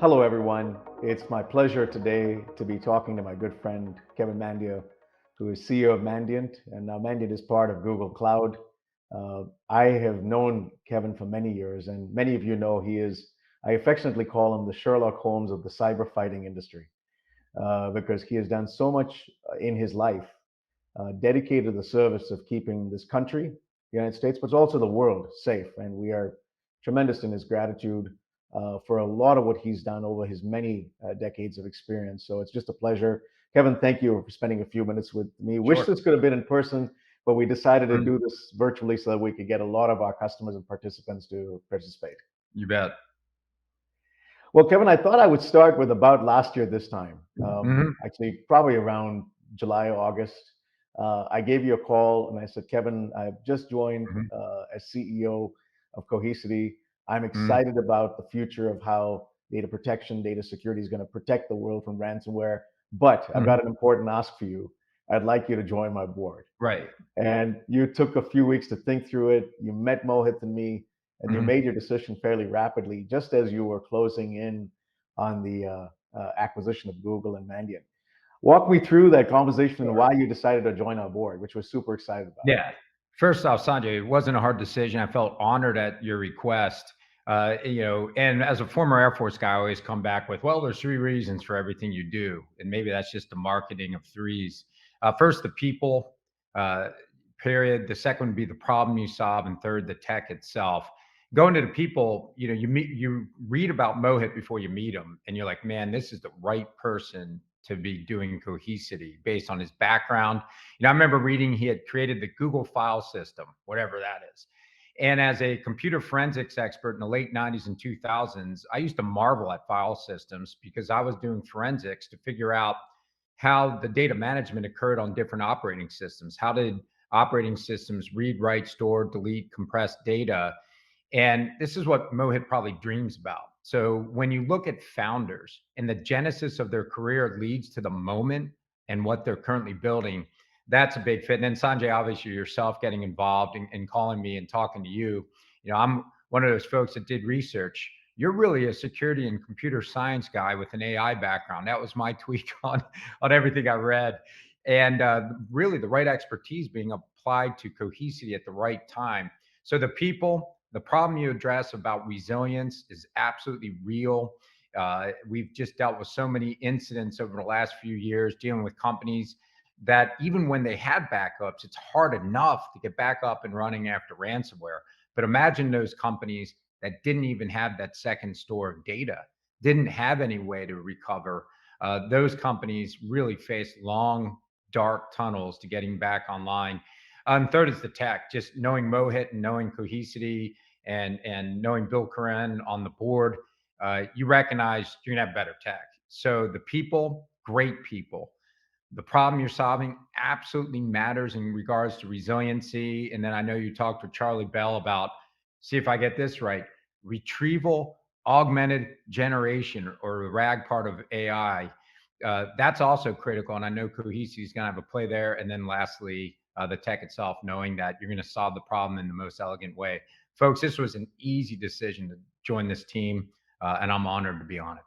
Hello, everyone. It's my pleasure today to be talking to my good friend, Kevin Mandia, who is CEO of Mandiant. And now Mandiant is part of Google Cloud. I have known Kevin for many years, and many of you know I affectionately call him the Sherlock Holmes of the cyber fighting industry, because he has done so much in his life dedicated to the service of keeping this country, the United States, but also the world safe. And we are tremendous in his gratitude for a lot of what he's done over his many decades of experience. So it's just a pleasure. Kevin, thank you for spending a few minutes with me. Wish Sure. this could have been in person, but we decided to Mm, do this virtually so that we could get a lot of our customers and participants to participate. You bet. Well, Kevin, I thought I would start with about last year this time. Hmm. Actually, probably around July, August. I gave you a call and I said, Kevin, I've just joined Hmm. as CEO of Cohesity. I'm Mm. excited about the future of how data protection, data security is going to protect the world from ransomware. But I've got Hmm. an important ask for you. I'd like you to join my board. Right. And you took a few weeks to think through it. You met Mohit and me, and you Hmm. made your decision fairly rapidly, just as you were closing in on the acquisition of Google and Mandiant. Walk me through that conversation and why you decided to join our board, which we're super excited about. Yeah. First off, Sanjay, it wasn't a hard decision. I felt honored at your request. And as a former Air Force guy, I always come back with, well, there's three reasons for everything you do. And maybe that's just the marketing of threes. First, the people, uh, period. The second would be the problem you solve. And third, the tech itself. Going to the people, you read about Mohit before you meet him, and you're like, man, this is the right person to be doing Cohesity based on his background. I remember reading he had created the Google file system, whatever that is. And as a computer forensics expert in the late 90s and 2000s, I used to marvel at file systems because I was doing forensics to figure out how the data management occurred on different operating systems. How did operating systems read, write, store, delete, compress data? And this is what Mohit probably dreams about. So when you look at founders and the genesis of their career leads to the moment and what they're currently building, that's a big fit. And then Sanjay, obviously yourself getting involved and calling me and talking to you. I'm one of those folks that did research. You're really a security and computer science guy with an AI background. That was my tweak on everything I read. And really the right expertise being applied to Cohesity at the right time. So the people, the problem you address about resilience is absolutely real. We've just dealt with so many incidents over the last few years dealing with companies that even when they had backups, it's hard enough to get back up and running after ransomware. But imagine those companies that didn't even have that second store of data, didn't have any way to recover. Those companies really face long, dark tunnels to getting back online. Third is the tech, just knowing Mohit and knowing Cohesity and knowing Bill Curran on the board, you recognize you're gonna have better tech. So the people, great people. The problem you're solving absolutely matters in regards to resiliency. And then I know you talked with Charlie Bell about, see if I get this right, retrieval augmented generation, or the RAG part of AI. That's also critical. And I know Cohesity is going to have a play there. And then lastly, the tech itself, knowing that you're going to solve the problem in the most elegant way. Folks, this was an easy decision to join this team, and I'm honored to be on it.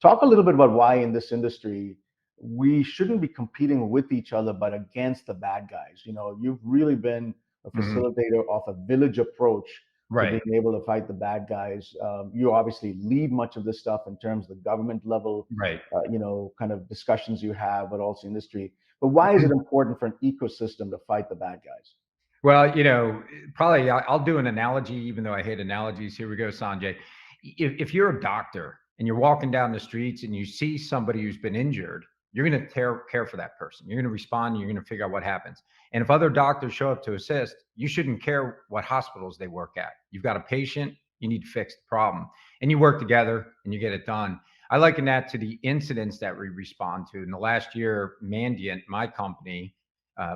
Talk a little bit about why in this industry we shouldn't be competing with each other, but against the bad guys. You've really been a Mhm. facilitator of a village approach to being Right, able to fight the bad guys. You obviously lead much of this stuff in terms of the government level, right. kind of discussions you have, but also industry. But why is it important for an ecosystem to fight the bad guys? Well, probably I'll do an analogy, even though I hate analogies. Here we go, Sanjay. If you're a doctor and you're walking down the streets and you see somebody who's been injured, you're going to care for that person. You're going to respond. And you're going to figure out what happens. And if other doctors show up to assist, you shouldn't care what hospitals they work at. You've got a patient, you need to fix the problem, and you work together and you get it done. I liken that to the incidents that we respond to. In the last year, Mandiant, my company,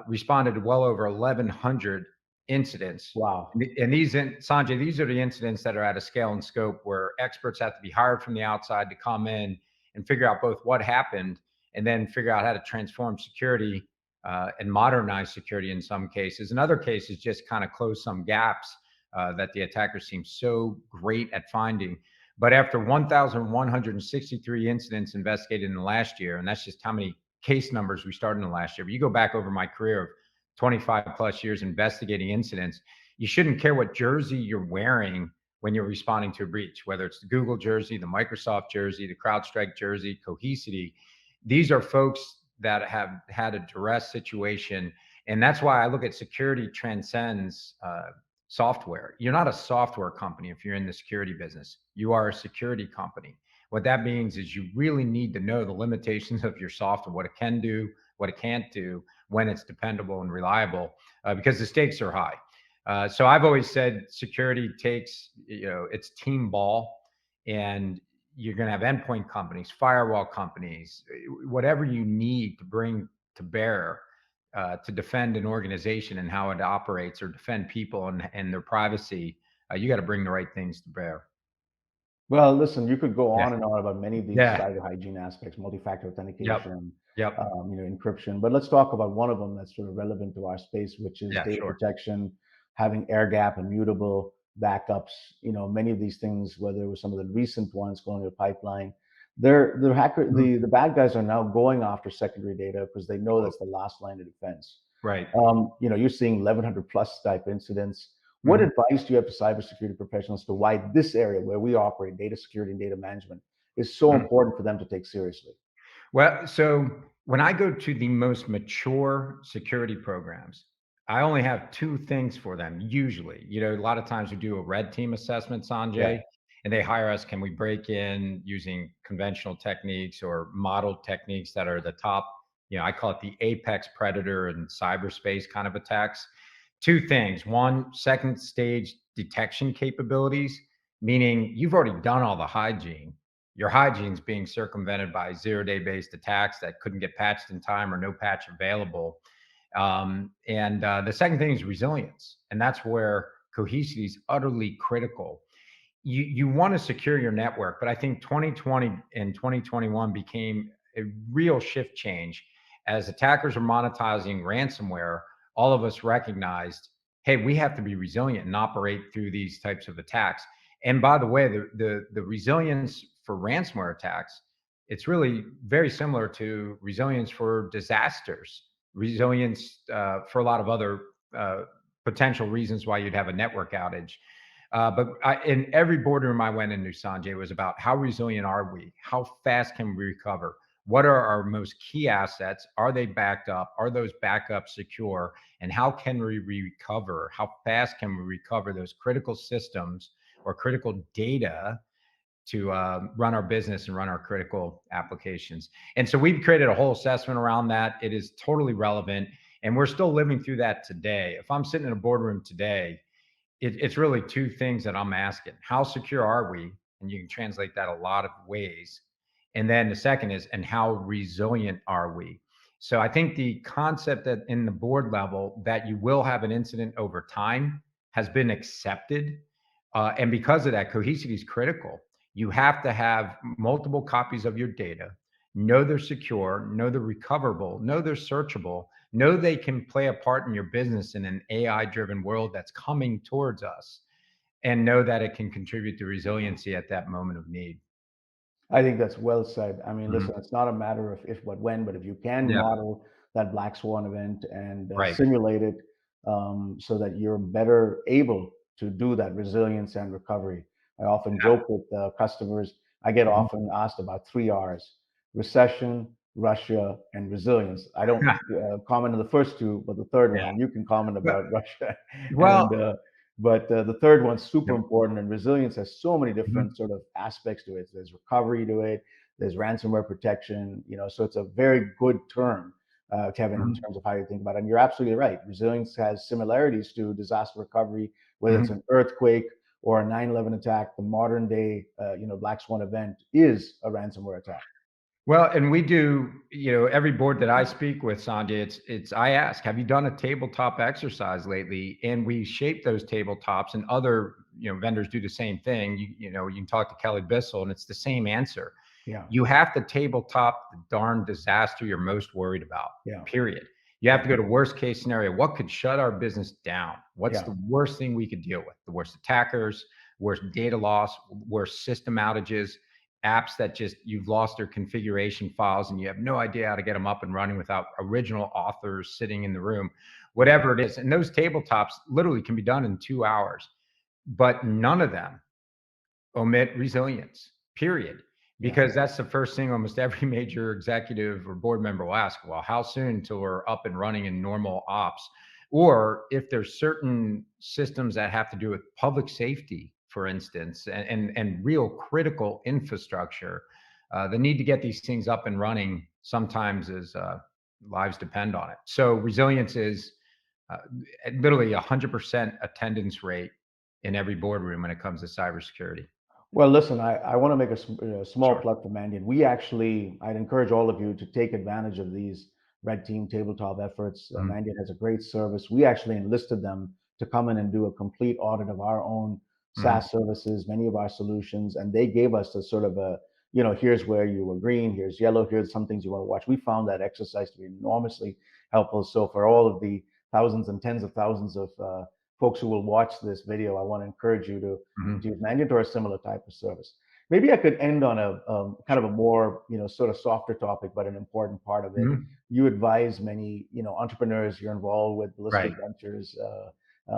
responded to well over 1,100 incidents. Wow. And Sanjay, these are the incidents that are at a scale and scope where experts have to be hired from the outside to come in and figure out both what happened and then figure out how to transform security and modernize security in some cases. In other cases, just kind of close some gaps that the attackers seem so great at finding. But after 1,163 incidents investigated in the last year, and that's just how many case numbers we started in the last year. But you go back over my career of 25 plus years investigating incidents, you shouldn't care what jersey you're wearing when you're responding to a breach, whether it's the Google jersey, the Microsoft jersey, the CrowdStrike jersey, Cohesity. These are folks that have had a duress situation. And that's why I look at security transcends software. You're not a software company if you're in the security business. You are a security company. What that means is you really need to know the limitations of your software, what it can do, what it can't do, when it's dependable and reliable, because the stakes are high. So I've always said security takes, it's team ball, and you're going to have endpoint companies, firewall companies, whatever you need to bring to bear to defend an organization and how it operates, or defend people and their privacy. You got to bring the right things to bear. Well, listen, you could go Yeah. on and on about many of these Yeah. cyber hygiene aspects, multi-factor Yep. authentication, Yep. encryption. But let's talk about one of them that's sort of relevant to our space, which is Yeah. data Sure. protection, having air gap, immutable backups. Many of these things, whether it was some of the recent ones going to the pipeline, Mhm. the bad guys are now going after secondary data because they know Oh, that's the last line of defense. right. You're seeing 1100 plus type incidents. What Mhm. advice do you have to cybersecurity professionals to why this area where we operate, data security and data management, is so Mhm. important for them to take seriously? Well, so when I go to the most mature security programs, I only have two things for them usually. A lot of times we do a red team assessment, Yeah. Sanjay, and they hire us. Can we break in using conventional techniques or modeled techniques that are the top? I call it the apex predator in cyberspace kind of attacks. Two things. One, second stage detection capabilities, meaning you've already done all the hygiene. Your hygiene's being circumvented by 0-day based attacks that couldn't get patched in time or no patch available. And the second thing is resilience. And that's where cohesity is utterly critical. You want to secure your network, but I think 2020 and 2021 became a real shift change as attackers are monetizing ransomware. All of us recognized, hey, we have to be resilient and operate through these types of attacks. And by the way, the resilience for ransomware attacks, it's really very similar to resilience for disasters, resilience for a lot of other potential reasons why you'd have a network outage. In every boardroom I went into, Sanjay, was about how resilient are we? How fast can we recover? What are our most key assets? Are they backed up? Are those backups secure? And how can we recover? How fast can we recover those critical systems or critical data to run our business and run our critical applications? And so we've created a whole assessment around that. It is totally relevant. And we're still living through that today. If I'm sitting in a boardroom today, it's really two things that I'm asking. How secure are we? And you can translate that a lot of ways. And then the second is, and how resilient are we? So I think the concept that in the board level that you will have an incident over time has been accepted. And because of that, cohesity is critical. You have to have multiple copies of your data, know they're secure, know they're recoverable, know they're searchable, know they can play a part in your business in an AI driven world that's coming towards us, and know that it can contribute to resiliency at that moment of need. I think that's well said. I mean, Mhm. listen, it's not a matter of if, but when, but if you can Yeah, model that black swan event and right. simulate it so that you're better able to do that resilience and recovery. I often Yeah. joke with customers, I get Mhm. often asked about three R's: recession, Russia, and resilience. I don't comment on the first two, but the third Yeah. one, you can comment But about Russia. well, And but the third one's super yep. important, and resilience has so many different Mhm. sort of aspects to it. There's recovery to it. There's ransomware protection. So it's a very good term, Kevin, in Mhm. terms of how you think about it. And you're absolutely right. Resilience has similarities to disaster recovery, whether it's Mhm. an earthquake or a 9/11 attack. The modern day, black swan event is a ransomware attack. Well, and we do, every board that I speak with, Sanjay, I ask, have you done a tabletop exercise lately? And we shape those tabletops, and other, vendors do the same thing. You can talk to Kelly Bissell and it's the same answer. Yeah, You have to tabletop the darn disaster you're most worried about, yeah, period. You have yeah, to go to worst case scenario. What could shut our business down? What's yeah. the worst thing we could deal with? The worst attackers, worse data loss, worse system outages, apps that just you've lost their configuration files and you have no idea how to get them up and running without original authors sitting in the room, whatever it is. And those tabletops literally can be done in 2 hours, but none of them omit resilience, period. Yeah. Because that's the first thing almost every major executive or board member will ask. Well, how soon until we're up and running in normal ops? Or if there's certain systems that have to do with public safety, for instance, and real critical infrastructure, the need to get these things up and running sometimes is lives depend on it. So resilience is uh, literally 100% attendance rate in every boardroom when it comes to cybersecurity. Well, listen, I want to make a small Sure. plug for Mandiant. We actually, I'd encourage all of you to take advantage of these red team tabletop efforts. Mhm. Mandiant has a great service. We actually enlisted them to come in and do a complete audit of our own Mhm. SaaS services, many of our solutions, and they gave us a sort of a, here's where you were green, here's yellow, here's some things you want to watch. We found that exercise to be enormously helpful. So for all of the thousands and tens of thousands of folks who will watch this video, I want to encourage you to Mhm. use Mandiant or a similar type of service. Maybe I could end on a kind of a more, sort of softer topic, but an important part of it. Mhm. You advise many, entrepreneurs. You're involved with Ballistic Right. Ventures,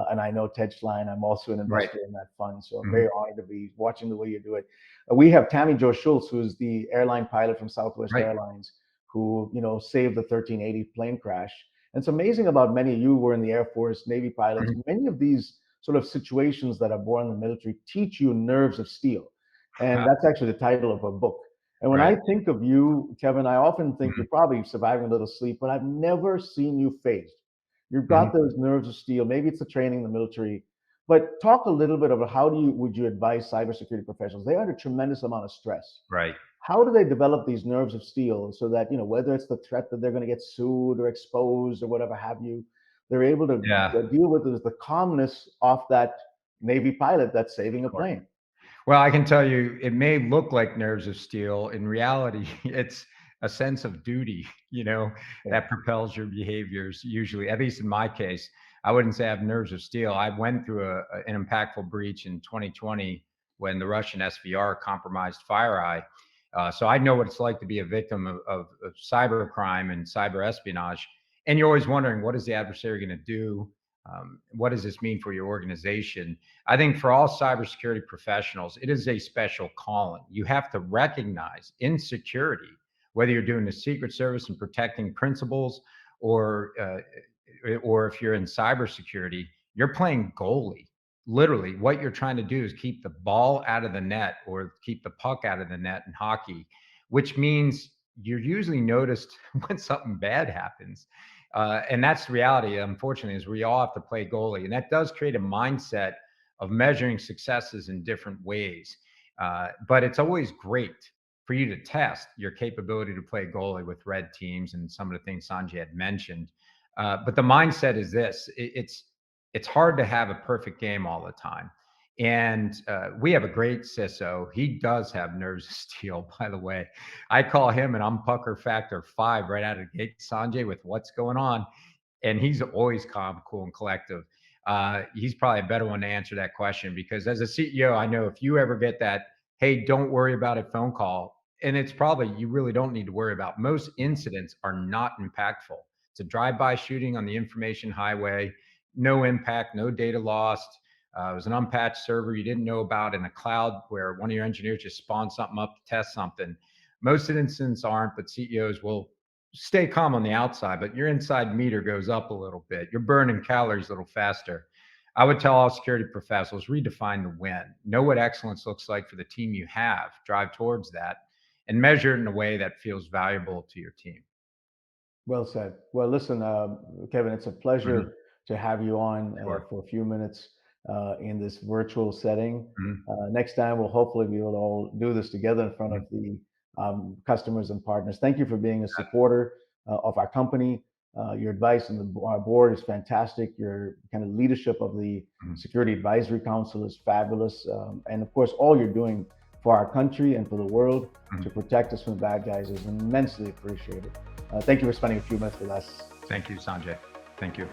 and I know Ted Schlein. I'm also an Right. investor in that fund, so I'm very Mhm. honored to be watching the way you do it. We have Tammy Jo Schultz, who's the airline pilot from Southwest Right. Airlines, who saved the 1380 plane crash. And it's amazing about many. You were in the Air Force, Navy pilots. Mhm. Many of these sort of situations that are born in the military teach you nerves of steel. And that's actually the title of a book. And when I Right. think of you, Kevin, I often think Mhm. you're probably surviving a little sleep, but I've never seen you phased. You've got Mhm. those nerves of steel. Maybe it's the training in the military. But talk a little bit about would you advise cybersecurity professionals? They're under tremendous amount of stress. Right. How do they develop these nerves of steel so that, whether it's the threat that they're going to get sued or exposed or whatever have you, they're able to Yeah. deal with the calmness of that Navy pilot that's saving a Sure. plane? Well, I can tell you, it may look like nerves of steel. In reality, it's a sense of duty, Yeah. that propels your behaviors. Usually, at least in my case, I wouldn't say I have nerves of steel. I went through an impactful breach in 2020 when the Russian SVR compromised FireEye. So I know what it's like to be a victim of cyber crime and cyber espionage. And you're always wondering, what is the adversary going to do? What does this mean for your organization? I think for all cybersecurity professionals, it is a special calling. You have to recognize in security, whether you're doing the Secret Service and protecting principles, or if you're in cybersecurity, you're playing goalie. Literally, what you're trying to do is keep the ball out of the net or keep the puck out of the net in hockey, which means you're usually noticed when something bad happens. And that's the reality, unfortunately, is we all have to play goalie. And that does create a mindset of measuring successes in different ways. But it's always great for you to test your capability to play goalie with red teams and some of the things Sanjay had mentioned. But the mindset is this: it's hard to have a perfect game all the time. And we have a great CISO. He does have nerves of steel, by the way. I call him and I'm pucker factor 5 right out of the gate, Sanjay, with what's going on. And he's always calm, cool, and collective. He's probably a better one to answer that question, because as a CEO, I know if you ever get that, hey, don't worry about it phone call, and it's probably you really don't need to worry about. Most incidents are not impactful. It's a drive-by shooting on the information highway, no impact, no data lost. It was an unpatched server you didn't know about in a cloud where one of your engineers just spawned something up to test something. Most incidents aren't, but CEOs will stay calm on the outside, but your inside meter goes up a little bit. You're burning calories a little faster. I would tell all security professionals, redefine the win. Know what excellence looks like for the team you have, drive towards that, and measure it in a way that feels valuable to your team. Well said. Well, listen, Kevin, it's a Mhm. pleasure to have you on Sure. for a few minutes in this virtual setting. Mhm. Next time, we'll hopefully be able to all do this together in front of Mhm. the customers and partners. Thank you for being a supporter of our company. Your advice and our board is fantastic. Your kind of leadership of the Mhm. Security Advisory Council is fabulous. And of course, all you're doing for our country and for the world to Mhm. protect us from the bad guys is immensely appreciated. Thank you for spending a few minutes with us. Thank you, Sanjay. Thank you.